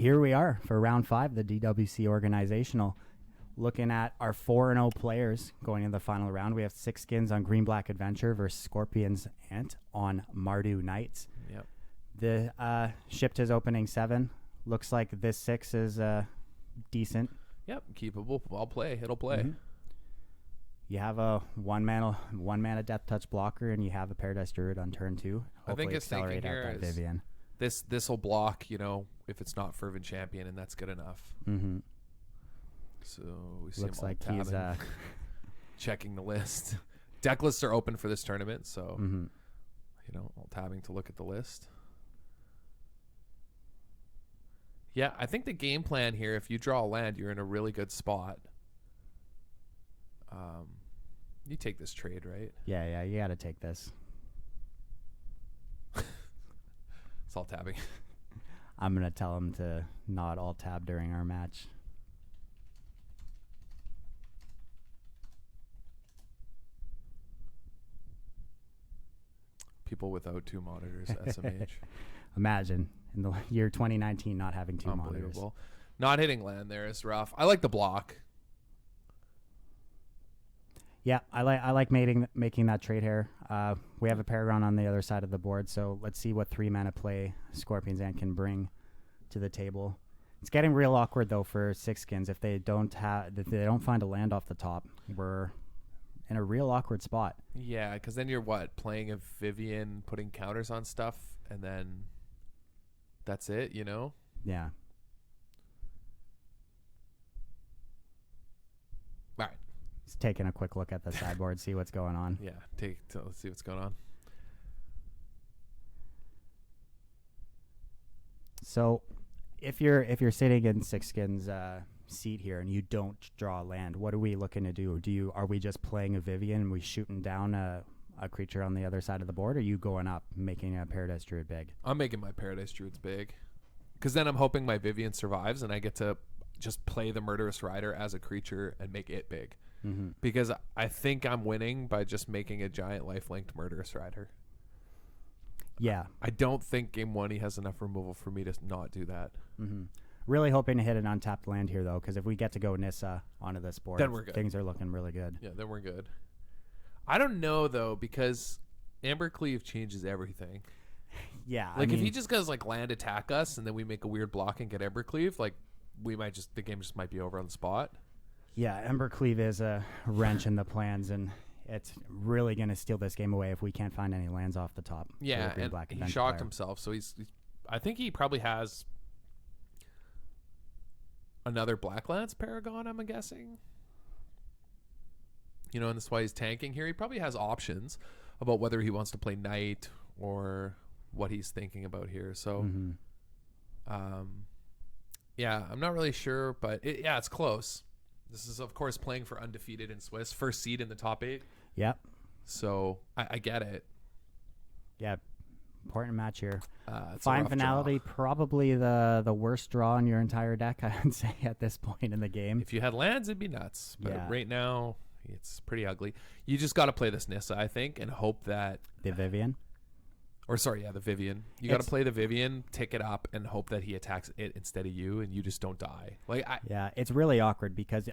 Here we are for round 5, the DWC Organizational. Looking at our 4-0 players going into the final round. We have 6 Skins on Green Black Adventure versus Scorpion's Ant on Mardu Knights. Yep. The shipped his opening 7. Looks like this 6 is decent. Yep, keepable. I'll play. It'll play. Mm-hmm. You have a one mana Death Touch blocker, and you have a Paradise Druid on turn 2. I think his thinking here is Vivian. This will block, if it's not Fervent Champion, and that's good enough. Mm-hmm. So we see looks him like he's checking the list. Deck lists are open for this tournament, so all tabbing to look at the list. Yeah, I think the game plan here, if you draw a land, you're in a really good spot. You take this trade, right? Yeah, you got to take this. It's all tabbing. I'm going to tell him to not all tab during our match. People without 2 monitors, SMH. Imagine in the year 2019 not having 2 monitors. Not hitting land there is rough. I like the block. Yeah, I like making that trade here. We have a Paragon on the other side of the board, so let's see what 3 mana play Scorpion's Ant can bring to the table. It's getting real awkward though for 6 Skins. If they don't find a land off the top, we're in a real awkward spot. Yeah, because then you're playing a Vivian, putting counters on stuff, and then that's it, Yeah. All right. Just taking a quick look at the sideboard, see what's going on. Yeah, let's see what's going on. So, if you're sitting in 6 Skins seat here and you don't draw a land, what are we looking to do? Are we just playing a Vivian and we shooting down a creature on the other side of the board, or are you going up making a Paradise Druid big? I'm making my Paradise Druids big, because then I'm hoping my Vivian survives and I get to just play the Murderous Rider as a creature and make it big. Mm-hmm. Because I think I'm winning by just making a giant life-linked Murderous Rider. Yeah. I don't think game 1 he has enough removal for me to not do that. Mm-hmm. Really hoping to hit an untapped land here, though, because if we get to go Nissa onto this board, then we're good. Things are looking really good. Yeah, then we're good. I don't know, though, because Ambercleave changes everything. Yeah. Like, if he just goes, land attack us, and then we make a weird block and get Ambercleave, the game just might be over on the spot. Yeah, Embercleave is a wrench in the plans, and it's really going to steal this game away if we can't find any lands off the top. Yeah, and he shocked himself, so I think he probably has another Blacklands Paragon, I'm guessing. And that's why he's tanking here. He probably has options about whether he wants to play Knight or what he's thinking about here. So, yeah, I'm not really sure, but it's close. This is, of course, playing for undefeated in Swiss. First seed in the top 8. Yep. So, I get it. Yeah, important match here. Fine finality, probably the worst draw in your entire deck, I would say, at this point in the game. If you had lands, it'd be nuts. But right now, it's pretty ugly. You just got to play this Nissa, I think, and hope that... The Vivian? The Vivian. You got to play the Vivian, tick it up, and hope that he attacks it instead of you, and you just don't die. Yeah, it's really awkward because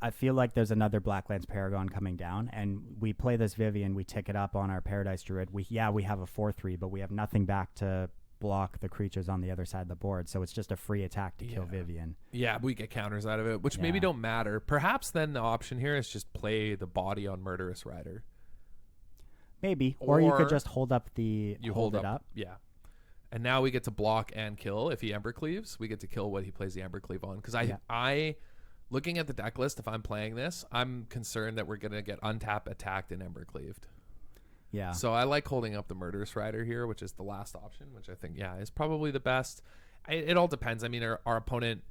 I feel like there's another Blacklands Paragon coming down, and we play this Vivian, we tick it up on our Paradise Druid. We have a 4/3, but we have nothing back to block the creatures on the other side of the board, so it's just a free attack to kill Vivian. Yeah, we get counters out of it, which maybe don't matter. Perhaps then the option here is just play the body on Murderous Rider. Maybe, or you could just hold up hold it up. Yeah. And now we get to block and kill. If he Embercleaves, we get to kill what he plays the Embercleave on. Because I, looking at the deck list, if I'm playing this, I'm concerned that we're going to get untap, attacked, and Embercleaved. Yeah. So I like holding up the Murderous Rider here, which is the last option, which I think, is probably the best. It all depends. I mean, our opponent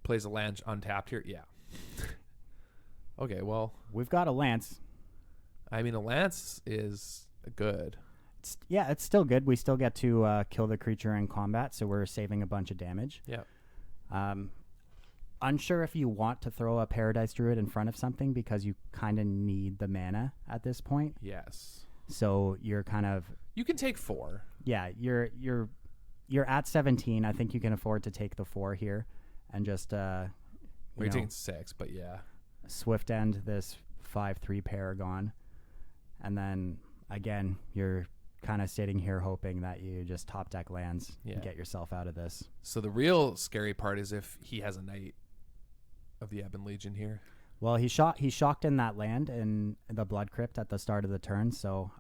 plays a land untapped here. Yeah. Okay, well. We've got a Lance. I mean, a Lance is good. It's still good. We still get to kill the creature in combat, so we're saving a bunch of damage. Yeah. Unsure if you want to throw a Paradise Druid in front of something because you kind of need the mana at this point. Yes. So you're kind of... You can take 4. Yeah, you're you're at 17. I think you can afford to take the 4 here and just We're taking 6, but yeah. Swift end this 5/3 Paragon. And then again, you're kind of sitting here hoping that you just top deck lands and get yourself out of this. So the real scary part is if he has a Knight of the Ebon Legion here. Well, he shocked in that land in the Blood Crypt at the start of the turn, so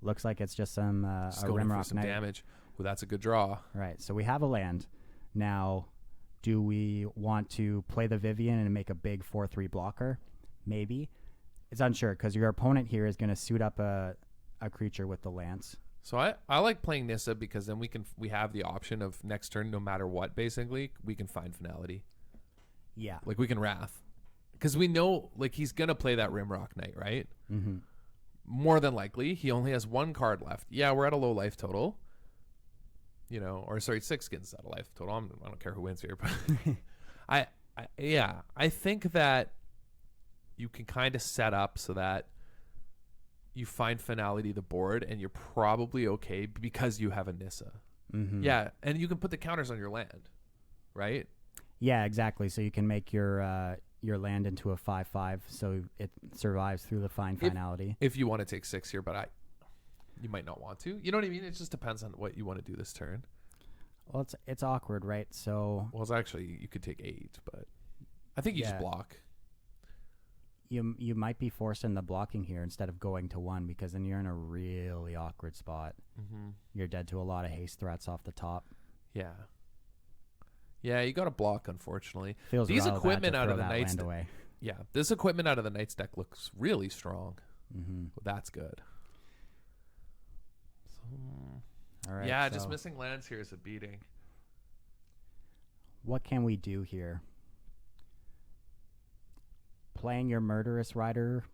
looks like it's just some a Rimrock Knight damage. Well, that's a good draw. Right. So we have a land. Now, do we want to play the Vivian and make a big 4/3 blocker? Maybe. It's unsure because your opponent here is going to suit up a creature with the Lance. So I like playing Nissa because then we have the option of next turn, no matter what, basically, we can find Finality. Yeah. Like we can Wrath. Because we know like he's going to play that Rimrock Knight, right? Mm-hmm. More than likely, he only has 1 card left. Yeah, we're at a low life total. You know, or sorry, 6 skins at a life total. I don't care who wins here, but I think that you can kind of set up so that you find Finality the board and you're probably okay because you have a Nissa. Mm-hmm. Yeah, and you can put the counters on your land, right? Yeah, exactly. So you can make your land into a 5/5 so it survives through the Finality. If you want to take 6 here, but you might not want to. You know what I mean? It just depends on what you want to do this turn. Well, it's awkward, right? So it's actually you could take 8, but I think you just block. You might be forced in the blocking here instead of going to 1 because then you're in a really awkward spot. Mm-hmm. You're dead to a lot of haste threats off the top. Yeah. Yeah, you got to block, unfortunately. Feels These real equipment bad to out of throw the that Knights land away. Yeah, this equipment out of the Knights deck looks really strong. Mm-hmm. Well, that's good. All right, yeah, just missing lands here is a beating. What can we do here? Playing your Murderous Rider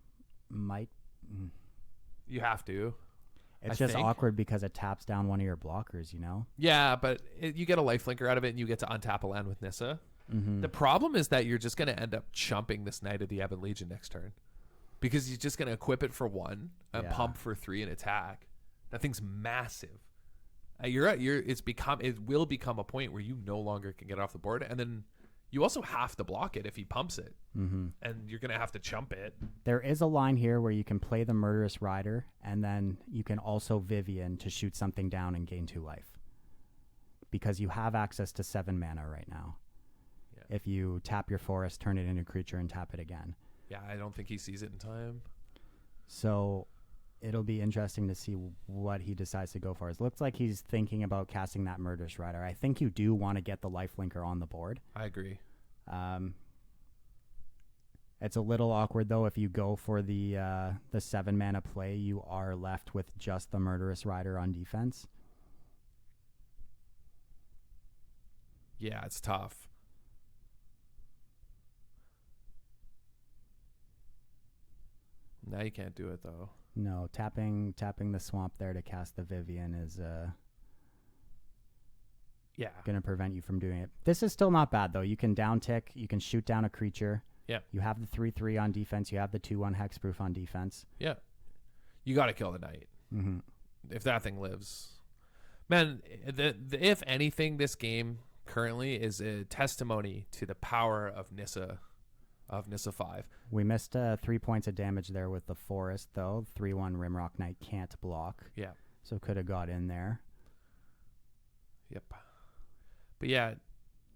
might... You have to. It's just awkward because it taps down one of your blockers, you know? Yeah, but you get a lifelinker out of it and you get to untap a land with Nissa. Mm-hmm. The problem is that you're just going to end up chumping this Knight of the Ebon Legion next turn because you're just going to equip it for 1 and pump for 3 and attack. That thing's massive. It will become a point where you no longer can get off the board, and then you also have to block it if he pumps it, and you're gonna have to chump it. There is a line here where you can play the Murderous Rider, and then you can also Vivian to shoot something down and gain 2 life, because you have access to 7 mana right now. Yeah. If you tap your forest, turn it into a creature, and tap it again. Yeah, I don't think he sees it in time. So it'll be interesting to see what he decides to go for. It looks like he's thinking about casting that Murderous Rider. I think you do want to get the lifelinker on the board. I agree. It's a little awkward, though. If you go for the 7 mana play, you are left with just the Murderous Rider on defense. Yeah, it's tough. Now you can't do it, though. No, tapping the swamp there to cast the Vivian is going to prevent you from doing it. This is still not bad, though. You can down tick. You can shoot down a creature. Yeah. You have the 3/3 on defense. You have the 2/1 hexproof on defense. Yeah. You got to kill the Knight. Mm-hmm. If that thing lives. Man, if anything, this game currently is a testimony to the power of Nissa 5. We missed 3 points of damage there with the forest, though. 3/1 Rimrock Knight can't block. Yeah. So could have got in there. Yep. But yeah,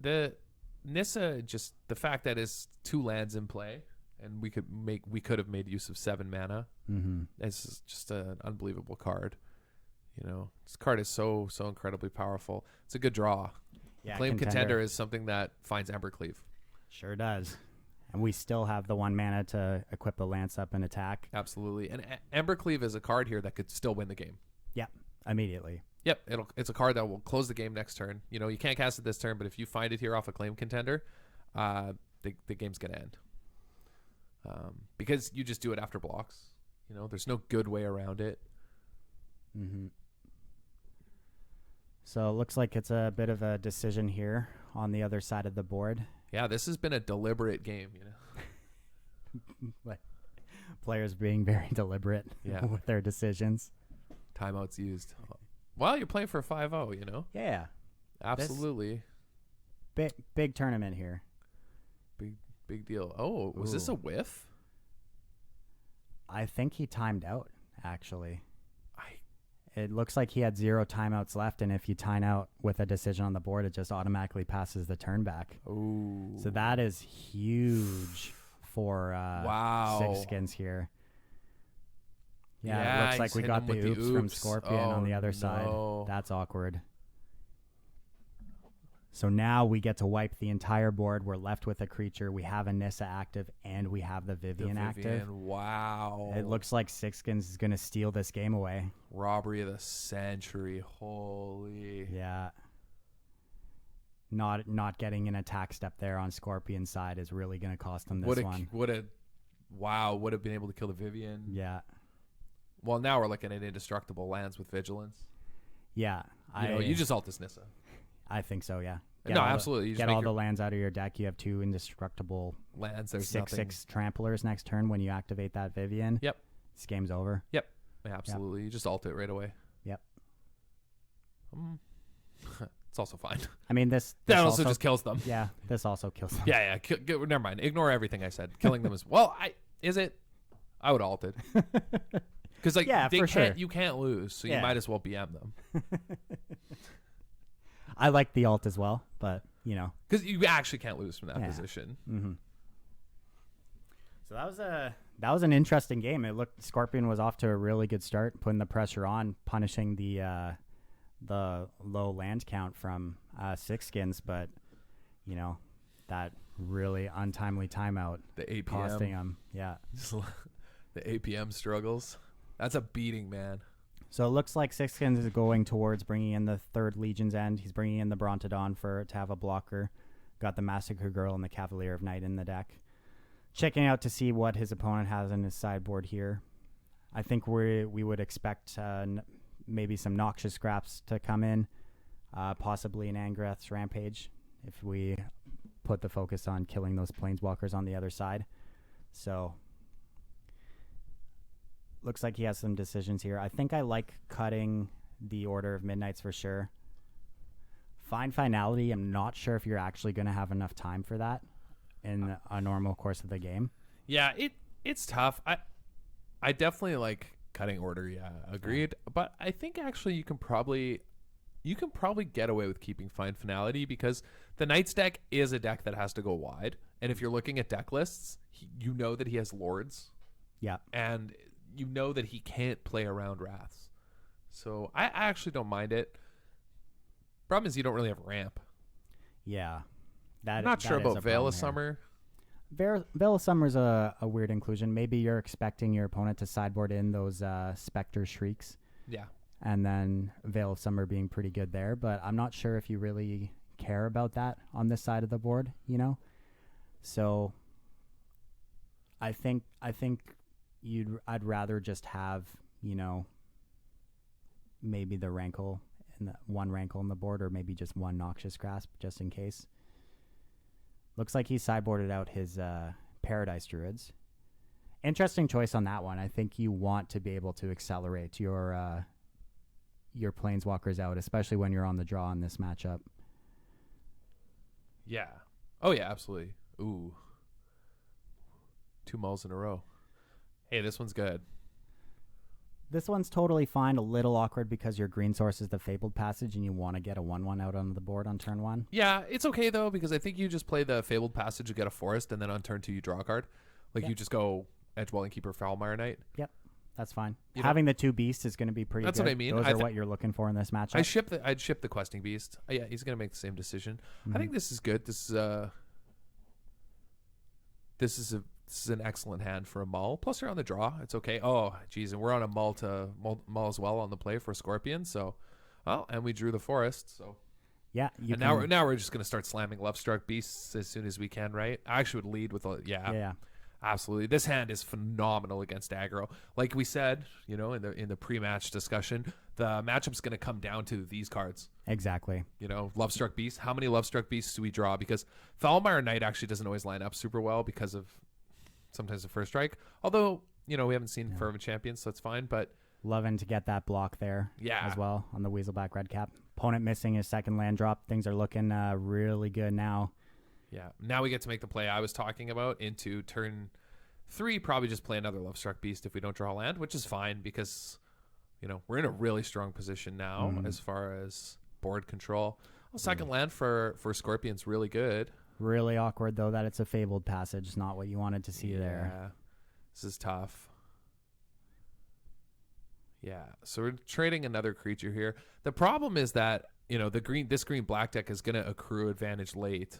the Nissa, just the fact that it's 2 lands in play, and we could have made use of 7 mana. Mm-hmm. It's just an unbelievable card. You know, this card is so incredibly powerful. It's a good draw. Yeah, Claim Contender is something that finds Embercleave. Sure does. And we still have the 1 mana to equip the Lance up and attack. Absolutely. And Embercleave is a card here that could still win the game. Yep, immediately. Yep, it's a card that will close the game next turn. You know, you can't cast it this turn, but if you find it here off a Claim Contender, the game's going to end. Because you just do it after blocks. You know, there's no good way around it. Mm-hmm. So it looks like it's a bit of a decision here on the other side of the board. Yeah, this has been a deliberate game, you know. Like players being very deliberate with their decisions. Timeouts used. Well, you're playing for a 5-0, you know? Yeah. Absolutely. Big tournament here. Big deal. Oh, was this a whiff? I think he timed out, actually. It looks like he had 0 timeouts left, and if you time out with a decision on the board, it just automatically passes the turn back. Oh. So that is huge for Six Skins here. Yeah, it looks like we got the oops from Scorpion on the other side. That's awkward. So now we get to wipe the entire board. We're left with a creature. We have a Nissa active, and we have the Vivian active. Wow. It looks like Six Skins is going to steal this game away. Robbery of the century. Holy. Yeah. Not getting an attack step there on Scorpion's side is really going to cost them this one. Would have been able to kill the Vivian. Yeah. Well, now we're looking at indestructible lands with Vigilance. Yeah. You just alt this Nissa. I think so, yeah. Absolutely. You get all the lands out of your deck. You have 2 indestructible lands. There's 6/6 tramplers next turn when you activate that Vivian. Yep. This game's over. Yep. Absolutely. Yep. You just alt it right away. Yep. It's also fine. I mean, this that also just kills them. Yeah, this also kills them. Yeah. Never mind. Ignore everything I said. Killing them is well. I would alt it because you can't lose, so you might as well BM them. I like the alt as well, but because you actually can't lose from that position. Mm-hmm. So that was an interesting game. It looked Scorpion was off to a really good start, putting the pressure on, punishing the low land count from Six Skins, but that really untimely timeout, the APM costing him. Yeah, the APM struggles. That's a beating, man. So it looks like Six Skins is going towards bringing in the 3rd Legion's End. He's bringing in the Brontodon to have a blocker. Got the Massacre Girl and the Cavalier of Night in the deck. Checking out to see what his opponent has in his sideboard here. I think we would expect maybe some Noxious Scraps to come in, possibly an Angrath's Rampage if we put the focus on killing those Planeswalkers on the other side. So looks like he has some decisions here. I think I like cutting the Order of Midnights for sure. Find Finality, I'm not sure if you're actually going to have enough time for that in a normal course of the game. Yeah, it's tough. I definitely like cutting Order, yeah, agreed. But I think actually you can probably get away with keeping Find Finality because the Knights deck is a deck that has to go wide. And if you're looking at deck lists, you know that he has Lords. Yeah. And you know that he can't play around Wraths. So I actually don't mind it. Problem is you don't really have ramp. Yeah. I'm not sure about Veil of Summer. Veil of Summer is a weird inclusion. Maybe you're expecting your opponent to sideboard in those Spectre Shrieks. Yeah. And then Veil of Summer being pretty good there. But I'm not sure if you really care about that on this side of the board, So I think I'd rather just have, maybe the Rankle one Rankle on the board, or maybe just one Noxious Grasp just in case. Looks like he sideboarded out his Paradise Druids. Interesting choice on that one. I think you want to be able to accelerate your Planeswalkers out, especially when you're on the draw in this matchup. Yeah. Oh yeah, absolutely. Ooh. 2 mulls in a row. Hey, this one's good. This one's totally fine. A little awkward because your green source is the Fabled Passage and you want to get a 1/1 out on the board on turn 1. Yeah, it's okay though because I think you just play the Fabled Passage to get a forest and then on turn 2 you draw a card. You just go Edgewelling Keeper, Foulmire Knight. Yep, that's fine. Having the 2 beasts is going to be pretty good. That's what I mean. Those are what you're looking for in this matchup. I'd ship the Questing Beast. Yeah, he's going to make the same decision. Mm-hmm. I think this is good. This is an excellent hand for a mull. Plus, you're on the draw. It's okay. Oh, geez, and we're on a mull as well on the play for Scorpion. So, and we drew the forest. So, yeah. Now we're just gonna start slamming Lovestruck Beasts as soon as we can, right? I actually would lead with yeah. Absolutely. This hand is phenomenal against aggro. Like we said, in the pre-match discussion, the matchup's going to come down to these cards. Exactly. Lovestruck Beasts. How many Lovestruck Beasts do we draw? Because Foulmire Knight actually doesn't always line up super well because of sometimes the first strike. Although, we haven't seen Fervent Champions, so it's fine. But Loving to get that block there Yeah. as well on the Weaselback red cap. Opponent missing his second land drop. Things are looking really good now. Yeah. Now we get to make the play I was talking about into turn 3. Probably just play another Lovestruck Beast if we don't draw land, which is fine because, we're in a really strong position now as far as board control. Well, second land for Scorpion's really good. Really awkward, though, that it's a Fabled Passage. It's not what you wanted to see there. Yeah. This is tough. Yeah, so we're trading another creature here. The problem is that, this green black deck is going to accrue advantage late,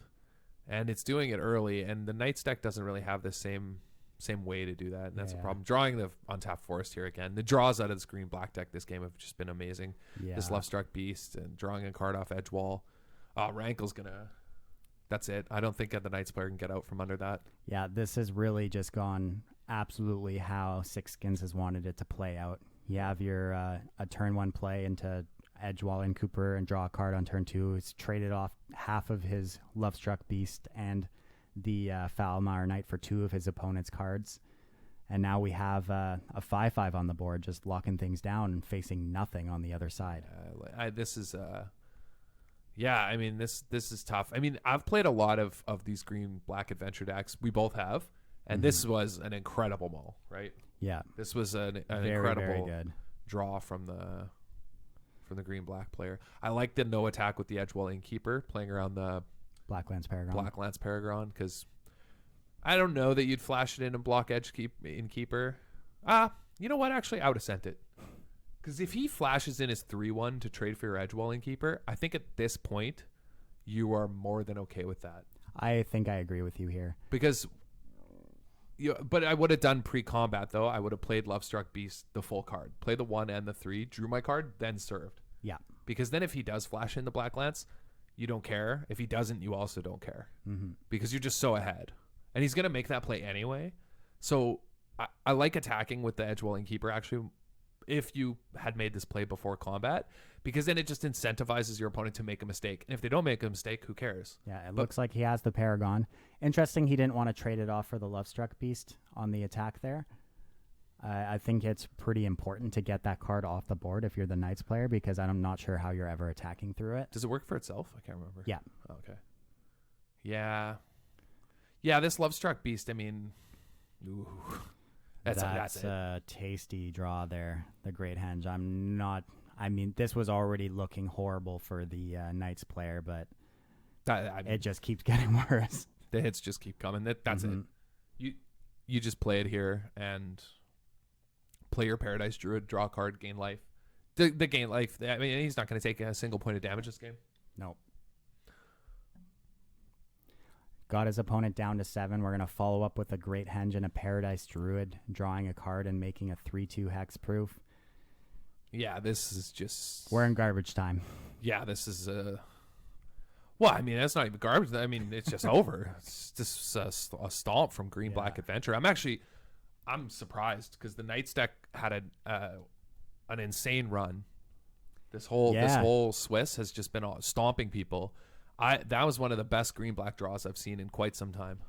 and it's doing it early, and the Knights deck doesn't really have the same way to do that, and that's a problem. Drawing the untapped forest here again. The draws out of this green black deck this game have just been amazing. Yeah. This Lovestruck Beast and drawing a card off edge wall. Rankle's going to... That's it. I don't think the Knights player can get out from under that. Yeah, this has really just gone absolutely how Six Skins has wanted it to play out. You have your a turn 1 play into Edgewall and Cooper and draw a card on turn 2. It's traded off half of his Lovestruck Beast and the Foulmire Knight for 2 of his opponent's cards. And now we have a 5/5 on the board, just locking things down and facing nothing on the other side. This is... this is tough. I mean, I've played a lot of these green-black adventure decks. We both have. And this was an incredible mull, right? Yeah. This was an very, incredible very good draw from the green-black player. I like the no attack with the Edgewall Innkeeper, playing around the Black Lance Paragon, because I don't know that you'd flash it in and block Innkeeper. You know what? Actually, I would have sent it. Because if he flashes in his 3/1 to trade for your Edgewall Innkeeper, I think at this point, you are more than okay with that. I think I agree with you here. Because... but I would have done pre-combat, though. I would have played Lovestruck Beast, the full card. Play the 1 and the 3, drew my card, then served. Yeah. Because then if he does flash in the Black Lance, you don't care. If he doesn't, you also don't care. Because you're just so ahead. And he's going to make that play anyway. So I like attacking with the Edgewall Innkeeper, actually, if you had made this play before combat, because then it just incentivizes your opponent to make a mistake. And if they don't make a mistake, who cares? Yeah, it looks like he has the Paragon. Interesting, he didn't want to trade it off for the Lovestruck Beast on the attack there. I think it's pretty important to get that card off the board if you're the Knights player, because I'm not sure how you're ever attacking through it. Does it work for itself? I can't remember. Yeah. Oh, okay. Yeah. Yeah, this Lovestruck Beast, I mean... Ooh. That's a tasty draw there, the Great Henge. This was already looking horrible for the Knights player, but it just keeps getting worse. The hits just keep coming. That's it. You just play it here and play your Paradise Druid, draw a card, gain life. The gain life, I mean, he's not going to take a single point of damage this game. Nope. Got his opponent down to 7. We're going to follow up with a Great Henge and a Paradise Druid, drawing a card and making a 3/2 hexproof. Yeah, this is just... We're in garbage time. Yeah, this is... Well, I mean, that's not even garbage. I mean, it's just over. It's just a stomp from Green Black Adventure. I'm surprised because the Knights deck had an insane run. This whole Swiss has just been stomping people. That was one of the best Green Black draws I've seen in quite some time.